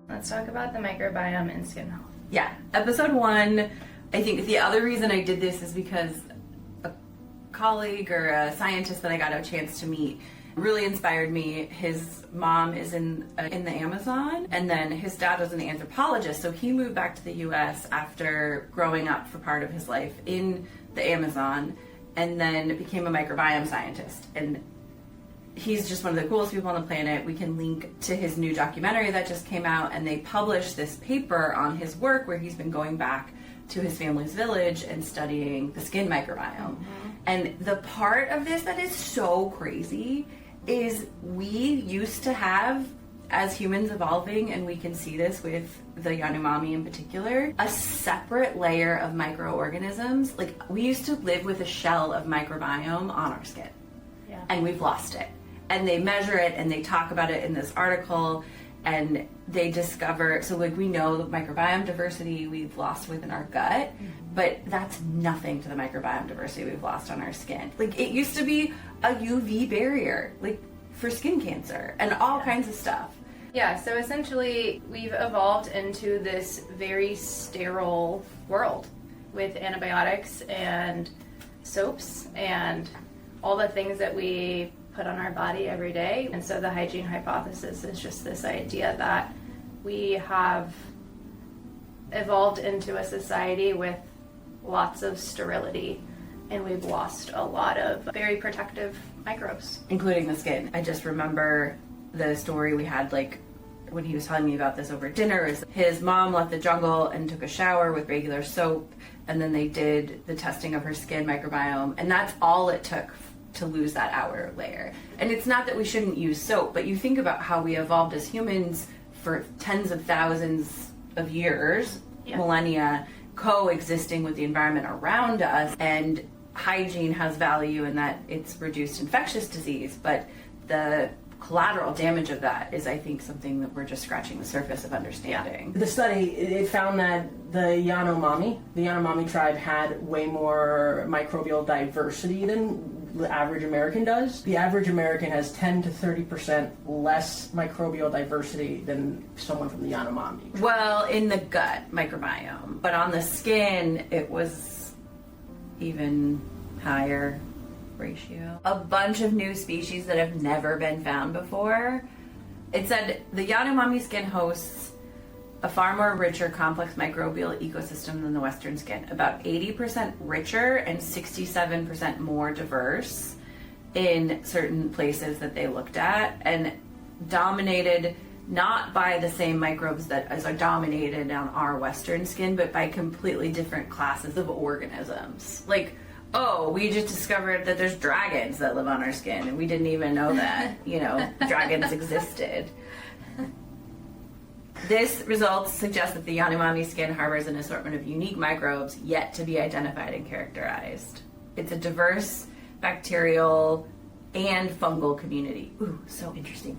Let's talk about the microbiome and skin health. Yeah, episode 1, I think the other reason I did this is because a colleague or a scientist that I got a chance to meet really inspired me. His mom is in the Amazon, and then his dad was an anthropologist, so he moved back to the US after growing up for part of his life in the Amazon, and then became a microbiome scientist. And he's just one of the coolest people on the planet. We can link to his new documentary that just came out, and they published this paper on his work where he's been going back to his family's village and studying the skin microbiome. And the part of this that is so crazy is we used to have, as humans evolving, and we can see this with the Yanomami in particular, a separate layer of microorganisms. Like, we used to live with a shell of microbiome on our skin, and we've lost it. And they measure it and they talk about it in this article, and they discover, so like we know the microbiome diversity we've lost within our gut, but that's nothing to the microbiome diversity we've lost on our skin. Like, it used to be a UV barrier, like for skin cancer and all kinds of stuff. Yeah, so essentially we've evolved into this very sterile world with antibiotics and soaps and all the things that we put on our body every day. And so the hygiene hypothesis is just this idea that we have evolved into a society with lots of sterility, and we've lost a lot of very protective microbes, including the skin. I just remember the story we had, like, when he was telling me about this over dinner, is his mom left the jungle and took a shower with regular soap, and then they did the testing of her skin microbiome, and that's all it took to lose that outer layer. And it's not that we shouldn't use soap, but you think about how we evolved as humans for tens of thousands of years, millennia, coexisting with the environment around us, and hygiene has value in that it's reduced infectious disease, but the collateral damage of that is, I think, something that we're just scratching the surface of understanding. The study, it found that the Yanomami tribe had way more microbial diversity than the average American does. The average American has 10 to 30% less microbial diversity than someone from the Yanomami. Well, in the gut microbiome, but on the skin, it was even higher ratio. A bunch of new species that have never been found before. It said the Yanomami skin hosts a far more richer, complex microbial ecosystem than the Western skin. About 80% richer and 67% more diverse in certain places that they looked at, and dominated not by the same microbes that are dominated on our Western skin, but by completely different classes of organisms. Like, oh, we just discovered that there's dragons that live on our skin, and we didn't even know that, dragons existed. This results suggest that the Yanomami skin harbors an assortment of unique microbes yet to be identified and characterized. It's a diverse bacterial and fungal community. Ooh, so interesting.